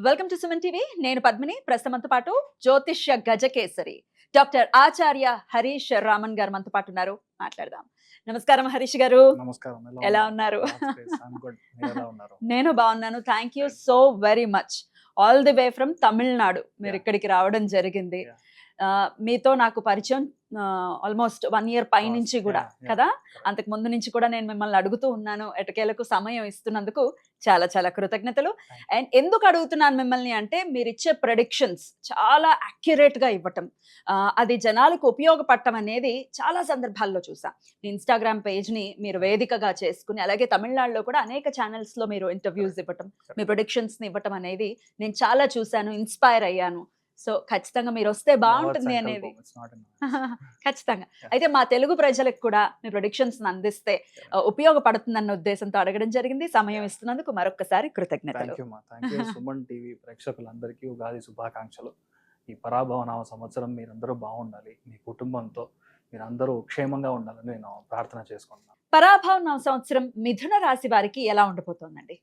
Welcome to Suman TV. నేను పద్మిని. ప్రస్తుతంతో పాటు జ్యోతిష్య గజకేసరి డాక్టర్ ఆచార్య హరీష్ రామన్ గారు మనతో పాటు ఉన్నారు. మాట్లాడదాం. నమస్కారం హరీష్ గారు. నమస్కారం. ఎలా ఉన్నారు? ఉన్నారు? నేను బాగున్నాను. Thank you so very much. All the way from Tamil Nadu మీరు ఇక్కడికి రావడం జరిగింది. మీతో నాకు పరిచయం ఆల్మోస్ట్ 1 year పై నుంచి కూడా కదా. అంతకు ముందు నుంచి కూడా నేను మిమ్మల్ని అడుగుతూ ఉన్నాను. ఎటకేలకు సమయం ఇస్తున్నందుకు చాలా చాలా కృతజ్ఞతలు. అండ్ ఎందుకు అడుగుతున్నాను మిమ్మల్ని అంటే, మీరు ఇచ్చే ప్రెడిక్షన్స్ చాలా అక్యురేట్ గా ఇవ్వటం, అది జనాలకు ఉపయోగపడటం అనేది చాలా సందర్భాల్లో చూసా. మీ ఇన్స్టాగ్రామ్ పేజ్ ని మీరు వేదికగా చేసుకుని, అలాగే తమిళనాడులో కూడా అనేక ఛానల్స్ లో మీరు ఇంటర్వ్యూస్ ఇవ్వటం, మీ ప్రొడిక్షన్స్ ని ఇవ్వటం అనేది నేను చాలా చూశాను, ఇన్స్పైర్ అయ్యాను. సో ఖచ్చితంగా మీరు వస్తే బాగుంటుంది అనేది ఖచ్చితంగా. అయితే మా తెలుగు ప్రజలకు కూడా మీ ప్రొడిక్షన్స్ అందిస్తే ఉపయోగపడుతుందన్న ఉద్దేశంతో అడగడం జరిగింది. సమయం ఇస్తున్నందుకు మరొకసారి కృతజ్ఞతలు. సుమన్ టీవీ ప్రేక్షకులందరికీ ఉగాది శుభాకాంక్షలు. ఈ పరాభవ నామ సంవత్సరం మీరందరూ బాగుండాలి, మీ కుటుంబంతో మీరందరూ క్షేమంగా ఉండాలని నేను ప్రార్థన చేసుకుంటున్నాను. పరాభవ నామ సంవత్సరం మిథున రాశి వారికి ఎలా ఉండబోతోందండి?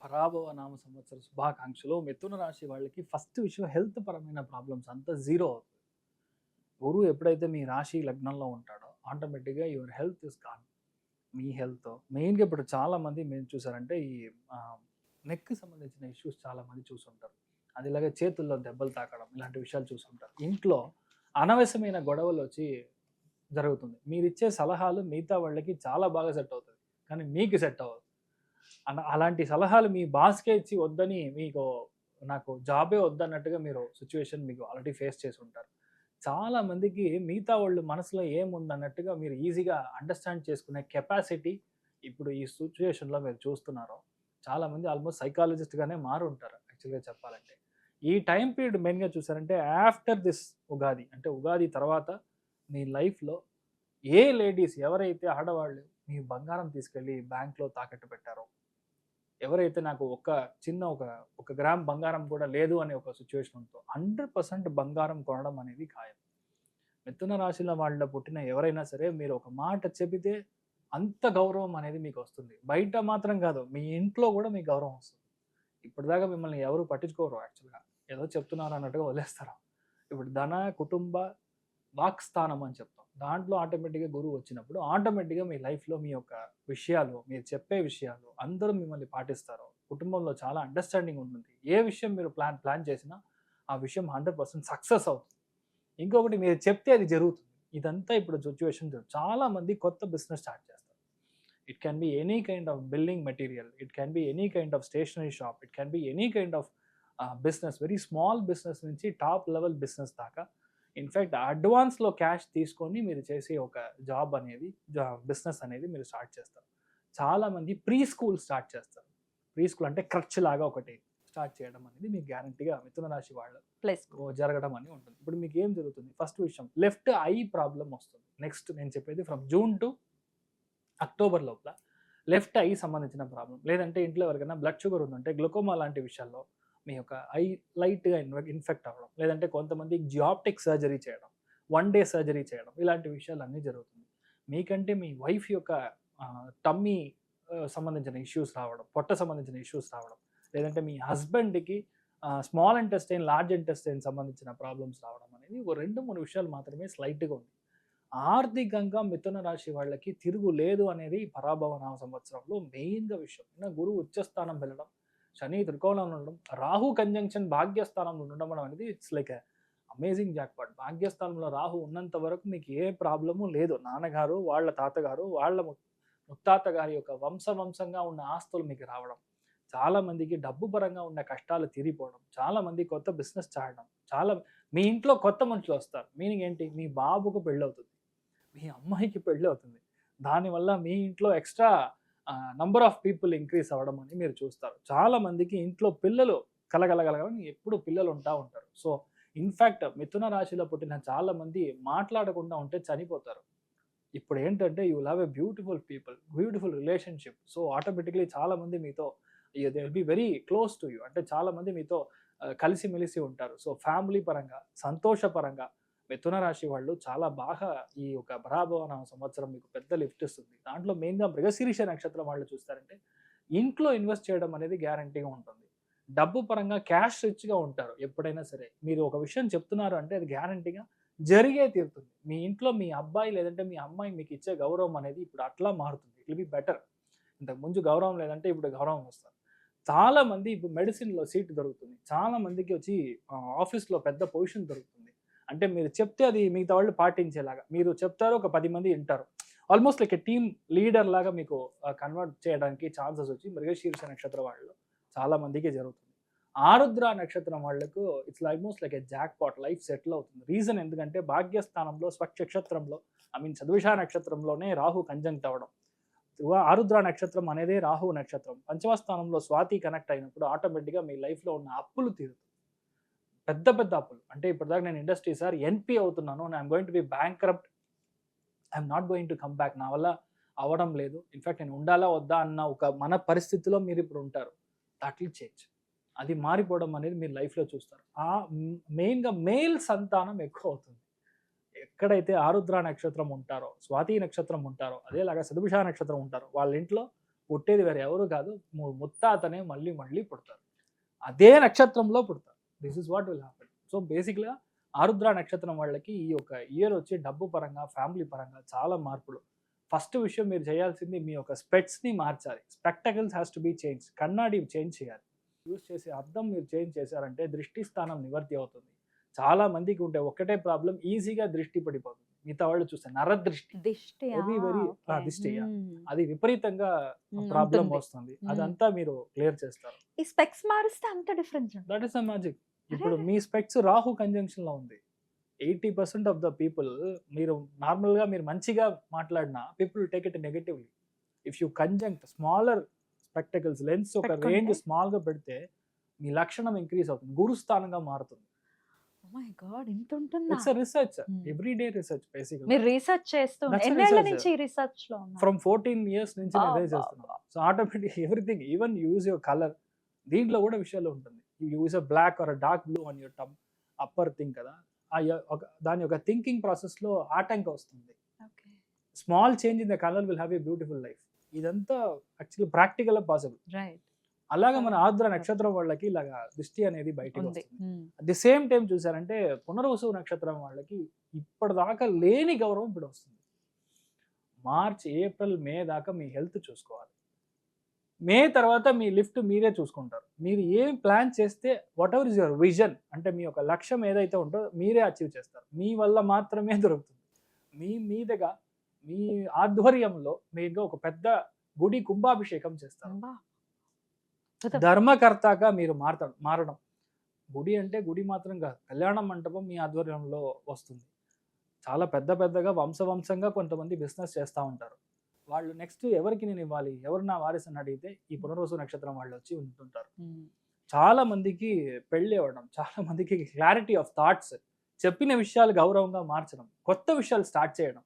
పరాభవ నామ సంవత్సర శుభాకాంక్షలు. మిథున రాశి వాళ్ళకి ఫస్ట్ విషయం, హెల్త్ పరమైన ప్రాబ్లమ్స్ అంతా జీరో అవుతుంది. గురువు ఎప్పుడైతే మీ రాశి లగ్నంలో ఉంటాడో ఆటోమేటిక్గా your health is gone. Me health మెయిన్గా ఇప్పుడు చాలా మంది మేము చూసారంటే ఈ నెక్కి సంబంధించిన ఇష్యూస్ చాలా మంది చూసుంటారు. అది ఇలాగే చేతుల్లో దెబ్బలు తాకడం, ఇలాంటి విషయాలు చూసుంటారు. ఇంట్లో అనవసరమైన గొడవలు వచ్చి జరుగుతుంది. మీరు ఇచ్చే సలహాలు మిగతా వాళ్ళకి చాలా బాగా సెట్ అవుతుంది, కానీ మీకు సెట్ అవ్వదు. అలాంటి సలహాలు మీ బాస్కే ఇచ్చి వద్దని, మీకు నాకు జాబే వద్దన్నట్టుగా మీరు సిచ్యువేషన్ మీకు ఆల్రెడీ ఫేస్ చేసి ఉంటారు. చాలా మందికి మిగతా వాళ్ళు మనసులో ఏముందన్నట్టుగా మీరు ఈజీగా అండర్స్టాండ్ చేసుకునే కెపాసిటీ ఇప్పుడు ఈ సిచ్యువేషన్లో మీరు చూస్తున్నారో చాలామంది ఆల్మోస్ట్ సైకాలజిస్ట్గానే మారు ఉంటారు. యాక్చువల్గా చెప్పాలంటే ఈ టైం పీరియడ్ మెయిన్గా చూసారంటే ఆఫ్టర్ దిస్ ఉగాది, అంటే ఉగాది తర్వాత మీ లైఫ్లో ఏ లేడీస్ ఎవరైతే ఆడవాళ్ళు మీ బంగారం తీసుకెళ్ళి బ్యాంక్లో తాకట్టు పెట్టారో, ఎవరైతే నాకు ఒక గ్రామ్ బంగారం కూడా లేదు అనే ఒక సిచ్యువేషన్ ఉందో 100% బంగారం కొనడం అనేది ఖాయం. మిథున రాశిలో వాళ్ళ పుట్టిన ఎవరైనా సరే మీరు ఒక మాట చెబితే అంత గౌరవం అనేది మీకు వస్తుంది. బయట మాత్రం కాదు, మీ ఇంట్లో కూడా మీకు గౌరవం వస్తుంది. ఇప్పటిదాకా మిమ్మల్ని ఎవరు పట్టించుకోరు, యాక్చువల్గా ఏదో చెప్తున్నారు అన్నట్టుగా వదిలేస్తారు. ఇప్పుడు ధన కుటుంబ వాక్స్థానం అని చెప్తాం. దాంట్లో ఆటోమేటిక్గా గురువు వచ్చినప్పుడు ఆటోమేటిక్గా మీ లైఫ్లో మీ యొక్క విషయాలు, మీరు చెప్పే విషయాలు అందరూ మిమ్మల్ని పాటిస్తారు. కుటుంబంలో చాలా అండర్స్టాండింగ్ ఉంటుంది. ఏ విషయం మీరు ప్లాన్ చేసినా ఆ విషయం 100% సక్సెస్ అవుతుంది. ఇంకొకటి, మీరు చెప్తే అది జరుగుతుంది. ఇదంతా ఇప్పుడు సిచ్యువేషన్. చాలా మంది కొత్త బిజినెస్ స్టార్ట్ చేస్తారు. It can be any kind of building material, it can be any kind of stationery shop, it can be any kind of business, very small business నుంచి టాప్ లెవెల్ బిజినెస్ దాకా. In fact అడ్వాన్స్లో cash తీసుకొని మీరు చేసే ఒక job అనేది, business అనేది మీరు స్టార్ట్ చేస్తారు. చాలామంది ప్రీ స్కూల్ స్టార్ట్ చేస్తారు. ప్రీ స్కూల్ అంటే ఖర్చు లాగా ఒకటి స్టార్ట్ చేయడం అనేది మీకు గ్యారంటీగా మిథున రాశి వాళ్ళు జరగడం అని ఉంటుంది. ఇప్పుడు మీకు ఏం జరుగుతుంది? ఫస్ట్ విషయం, లెఫ్ట్ ఐ ప్రాబ్లం వస్తుంది. నెక్స్ట్ నేను చెప్పేది ఫ్రమ్ జూన్ టు అక్టోబర్ లోపల లెఫ్ట్ ఐ సంబంధించిన ప్రాబ్లం, లేదంటే ఇంట్లో ఎవరికైనా బ్లడ్ షుగర్ ఉందంటే గ్లూకోమా లాంటి విషయాల్లో మీ యొక్క ఐ లైట్గా ఇన్ఫెక్ట్ అవ్వడం, లేదంటే కొంతమంది జియాప్టిక్ సర్జరీ చేయడం, 1 day సర్జరీ చేయడం, ఇలాంటి విషయాలు అన్నీ జరుగుతుంది. మీకంటే మీ వైఫ్ యొక్క టమ్మీ సంబంధించిన ఇష్యూస్ రావడం, పొట్ట సంబంధించిన ఇష్యూస్ రావడం, లేదంటే మీ హస్బెండ్కి స్మాల్ ఇంటెస్టైన్ లార్జ్ ఇంటెస్టైన్ సంబంధించిన ప్రాబ్లమ్స్ రావడం అనేది ఒక 2-3 విషయాలు మాత్రమే స్లైట్గా ఉంది. ఆర్థికంగా మిథున రాశి వాళ్ళకి తిరుగు లేదు అనేది పరాభవ నామ సంవత్సరంలో మెయిన్గా విషయం. గురువు ఉచ్చస్థానం వెళ్ళడం, శని త్రికోణంలో ఉండడం, రాహు కంజంక్షన్ భాగ్యస్థానంలో ఉండడం అనేది ఇట్స్ లైక్ అమేజింగ్ జాక్పాట్. భాగ్యస్థానంలో రాహు ఉన్నంత వరకు మీకు ఏ ప్రాబ్లము లేదు. నాన్నగారు, వాళ్ళ తాతగారు, వాళ్ళ ముత్తాత గారి యొక్క వంశంగా ఉన్న ఆస్తులు మీకు రావడం, చాలా మందికి డబ్బు పరంగా ఉన్న కష్టాలు తీరిపోవడం, చాలా మంది కొత్త బిజినెస్ చేయడం, మీ ఇంట్లో కొత్త మనుషులు వస్తారు. మీనింగ్ ఏంటి? మీ బాబుకు పెళ్ళవుతుంది, మీ అమ్మాయికి పెళ్ళి అవుతుంది. దానివల్ల మీ ఇంట్లో extra number of people increase అవ్వడం అని మీరు చూస్తారు. చాలా మందికి ఇంట్లో పిల్లలు కలగలగలని ఎప్పుడు పిల్లలు ఉంటారు. సో ఇన్ఫ్యాక్ట్ మిథున రాశిలో పుట్టిన చాలా మంది మాట్లాడకుండా ఉంటే చనిపోతారు. ఇప్పుడు ఏంటంటే you will have a beautiful relationship. So automatically చాలా మంది మీతో they will be very close to you, అంటే చాలా మంది మీతో కలిసిమెలిసి ఉంటారు. సో ఫ్యామిలీ పరంగా, సంతోషపరంగా మిథున రాశి వాళ్ళు చాలా బాగా ఈ యొక్క పరాభవ నామ సంవత్సరం మీకు పెద్ద లిఫ్ట్ ఇస్తుంది. దాంట్లో మెయిన్గా మృగశీర్ష నక్షత్రం వాళ్ళు చూస్తారంటే ఇంట్లో ఇన్వెస్ట్ చేయడం అనేది గ్యారంటీగా ఉంటుంది. డబ్బు పరంగా క్యాష్ రిచ్గా ఉంటారు ఎప్పుడైనా సరే. మీరు ఒక విషయం చెప్తున్నారు అంటే అది గ్యారంటీగా జరిగే తీరుతుంది. మీ ఇంట్లో మీ అబ్బాయి లేదంటే మీ అమ్మాయి మీకు ఇచ్చే గౌరవం అనేది ఇప్పుడు అట్లా మారుతుంది. It will be better. ఇంతకు ముందు గౌరవం లేదంటే ఇప్పుడు గౌరవం వస్తుంది. చాలా మంది ఇప్పుడు మెడిసిన్‌లో సీట్ దొరుకుతుంది. చాలా మందికి వచ్చి ఆఫీస్‌లో పెద్ద పొజిషన్ దొరుకుతుంది. అంటే మీరు చెప్తే అది మిగతా వాళ్ళు పాటించేలాగా. మీరు చెప్తారు, ఒక 10 మంది వింటారు. Almost like a team leader లాగా మీకు కన్వర్ట్ చేయడానికి ఛాన్సెస్ వచ్చి మృగశీర్ష నక్షత్రం వాళ్ళు చాలా మందికి జరుగుతుంది. ఆరుద్ర నక్షత్రం వాళ్ళకు it's almost like a jackpot, life settle అవుతుంది. రీజన్ ఎందుకంటే భాగ్యస్థానంలో స్వక్షేత్రంలో శతభిష నక్షత్రంలోనే రాహు కంజంక్ట్ అవ్వడం. ఆరుద్ర నక్షత్రం అనేది రాహు నక్షత్రం. పంచమ స్థానంలో స్వాతి కనెక్ట్ అయినప్పుడు ఆటోమేటిక్గా మీ లైఫ్లో ఉన్న అప్పులు తీరుతుంది. పెద్ద పెద్ద అప్పులు. అంటే ఇప్పటిదాకా నేను ఇండస్ట్రీ సార్ ఎన్పి అవుతున్నాను, I'm going to be bankrupt, I'm not going to come back, నా వల్ల అవ్వడం లేదు, ఇన్ఫాక్ట్ నేను ఉండాలా వద్దా అన్న ఒక మన పరిస్థితిలో మీరు ఇప్పుడు ఉంటారు. That will change. అది మారిపోవడం అనేది మీరు లైఫ్లో చూస్తారు. మెయిన్గా మేల్ సంతానం ఎక్కువ అవుతుంది. ఎక్కడైతే ఆరుద్ర నక్షత్రం ఉంటారో, స్వాతి నక్షత్రం ఉంటారో, అదేలాగా శతభిష నక్షత్రం ఉంటారో, వాళ్ళ ఇంట్లో పుట్టేది వేరే ఎవరు కాదు, ముత్తాతనే మళ్ళీ మళ్ళీ పుడతారు. అదే నక్షత్రంలో పుడతారు. This is what will happen. So బేసిక్గా ఆరుద్ర నక్షత్రం వాళ్ళకి ఈ యొక్క ఇయర్ వచ్చి డబ్బు పరంగా, ఫ్యామిలీ పరంగా చాలా మార్పులు. ఫస్ట్ విషయం మీరు చేయాల్సింది మీ యొక్క స్పెట్స్ని మార్చాలి. Spectacles has to be change. కన్నాడి చేంజ్ చేయాలి. యూజ్ చేసే అద్దం మీరు చేంజ్ చేశారంటే దృష్టి స్థానం నివర్తి అవుతుంది. చాలా మందికి ఉంటే ఒకటే ప్రాబ్లం, ఈజీగా దృష్టి పడిపోతుంది. మిగతా వాళ్ళు చూస్తే నరదృష్టి, వెరీ వెరీ దిష్టి, అది విపరీతంగా ప్రాబ్లం వస్తుంది. అదంతా మీరు క్లియర్ చేస్తారు. ఈ స్పెక్స్ మారిస్తే అంత difference. That is the magic. ఇప్పుడు మీ స్పెక్స్ రాహు కంజంక్షన్ లో ఉంది. 80% ఆఫ్ ద పీపుల్, మీరు నార్మల్గా మీరు మంచిగా మాట్లాడినా people take it negatively. If you కంజంక్ట్ smaller spectacles, lens ఒక రేంజ్ స్మాల్ గా పెడితే మీ లక్షణం ఇంక్రీజ్ అవుతుంది, గురుస్థానంగా మారుతుంది. Oh my God, ఇంత ఉంటుందా? It's research, everyday research. Basically మీరు రీసెర్చ్ చేస్తున్నారు. ఎన్నేళ్ల నుంచి రీసెర్చ్ లో ఉన్నారు? ఫ్రమ్ 14 years నుంచి నేను అదే చేస్తున్నాను. So automatic everything, even use your colour, దీంట్లో కూడా విషయాలు ఉంటుంది. You use a black or dark blue on your tum upper thing కదా, దాని యొక్క థింకింగ్ ప్రాసెస్ లో ఆటంకం వస్తుంది. Small change in the colour will have a beautiful life. ఇదంతా యాక్చువల్లీ ప్రాక్టికల్ పాసిబుల్. రైట్. అలాగా మన ఆర్ద్ర నక్షత్రం వాళ్ళకి ఇలాగా దృష్టి అనేది బయటకు వస్తుంది. అట్ ది సేమ్ టైం చూసారంటే పునర్వసు నక్షత్రం వాళ్ళకి ఇప్పటిదాకా లేని గౌరవం ఇప్పుడు వస్తుంది. మార్చ్, ఏప్రిల్, మే దాకా మీ హెల్త్ చూసుకోవాలి. మే తర్వాత మీ లిఫ్ట్ మీరే చూసుకుంటారు. మీరు ఏం ప్లాన్ చేస్తే what ever is your vision, అంటే మీ యొక్క లక్ష్యం ఏదైతే ఉంటుందో మీరే అచీవ్ చేస్తారు. మీ వల్ల మాత్రమే దొరుకుతుంది. మీ మీదగా, మీ ఆధ్వర్యంలో మీరుగా ఒక పెద్ద గుడి కుంభాభిషేకం చేస్తారు. ధర్మకర్తగా మీరు మారడం. గుడి అంటే గుడి మాత్రం కాదు, కళ్యాణ మంటపం మీ ఆధ్వర్యంలో వస్తుంది. చాలా పెద్ద పెద్దగా వంశంగా కొంతమంది బిజినెస్ చేస్తూ ఉంటారు. వాళ్ళు నెక్స్ట్ ఎవరికి నేను ఇవ్వాలి, ఎవరు నా వారిసు అని అడిగితే ఈ పునర్వసు నక్షత్రం వాళ్ళు వచ్చి ఉంటుంటారు. చాలా మందికి పెళ్ళి అవ్వడం, చాలా మందికి క్లారిటీ ఆఫ్ థాట్స్, చెప్పిన విషయాలు గౌరవంగా మార్చడం, కొత్త విషయాలు స్టార్ట్ చేయడం,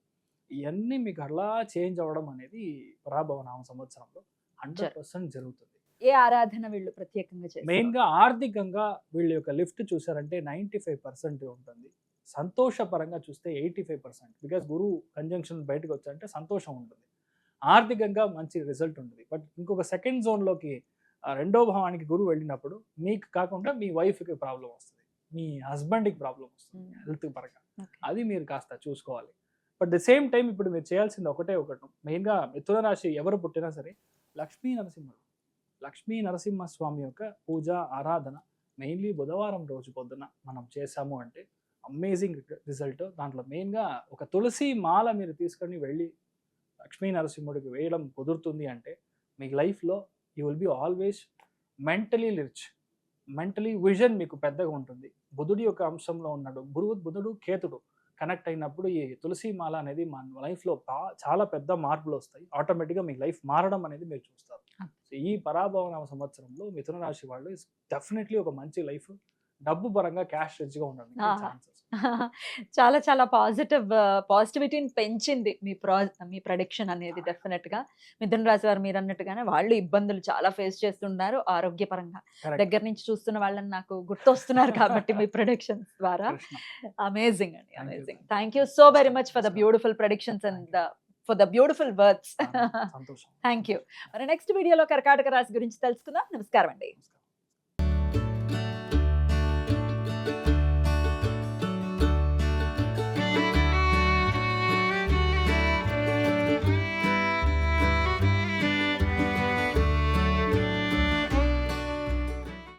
ఇవన్నీ మీకు అలా చేంజ్ అవ్వడం అనేది పరాభవ నామ సంవత్సరంలో 100% జరుగుతుంది. ఏ ఆరాధన వీళ్ళు ప్రత్యేకంగా చేస్తారు? మెయిన్ గా ఆర్థికంగా వీళ్ళ యొక్క లిఫ్ట్ చూసారంటే 95% ఉంటుంది. సంతోషపరంగా చూస్తే 85%. బికాస్ గురు కంజంక్షన్ బయటకు వచ్చారంటే సంతోషం ఉంటుంది, ఆర్థికంగా మంచి రిజల్ట్ ఉంటుంది. బట్ ఇంకొక సెకండ్ జోన్లోకి, రెండో భావానికి గురువు వెళ్ళినప్పుడు మీకు కాకుండా మీ వైఫ్కి ప్రాబ్లం వస్తుంది, మీ హస్బెండ్కి ప్రాబ్లం వస్తుంది హెల్త్ పరంగా. అది మీరు కాస్త చూసుకోవాలి. బట్ ద సేమ్ టైం ఇప్పుడు మీరు చేయాల్సింది ఒకటి, మెయిన్గా మిథున రాశి ఎవరు పుట్టినా సరే లక్ష్మీ నరసింహస్వామి యొక్క పూజ ఆరాధన మెయిన్లీ బుధవారం రోజు పొద్దున మనం చేసాము అంటే అమేజింగ్ రిజల్ట్. దాంట్లో మెయిన్గా ఒక తులసి మాల మీరు తీసుకొని వెళ్ళి లక్ష్మీ నరసింహుడికి వేయడం కుదురుతుంది అంటే మీ లైఫ్లో you will be always mentally rich, mentally vision మీకు పెద్దగా ఉంటుంది. బుధుడి యొక్క అంశంలో ఉన్నాడు, బుధుడు కేతుడు కనెక్ట్ అయినప్పుడు ఈ తులసి మాల అనేది మన లైఫ్లో చాలా పెద్ద మార్పులు వస్తాయి. ఆటోమేటిక్గా మీ లైఫ్ మారడం అనేది మీరు చూస్తారు. సో ఈ పరాభవ సంవత్సరంలో మిథున రాశి వాళ్ళు డెఫినెట్లీ ఒక మంచి లైఫ్, డబ్బు పరంగా క్యాష్ రిచ్గా ఉండడానికి ఛాన్సెస్. చాలా చాలా పాజిటివిటీని పెంచింది మీ ప్రొడిక్షన్ అనేది. డెఫినెట్ గా మిథున రాశి వారు మీరు అన్నట్టుగానే వాళ్ళు ఇబ్బందులు చాలా ఫేస్ చేస్తున్నారు ఆరోగ్యపరంగా. దగ్గర నుంచి చూస్తున్న వాళ్ళని నాకు గుర్తొస్తున్నారు కాబట్టి మీ ప్రొడిక్షన్స్ ద్వారా. అమేజింగ్ అండి, amazing. Thank you so very much for the beautiful predictions and for the beautiful words. Thank you. మరి నెక్స్ట్ వీడియోలో కర్కాటక రాశి గురించి తెలుసుకుందాం. నమస్కారం అండి.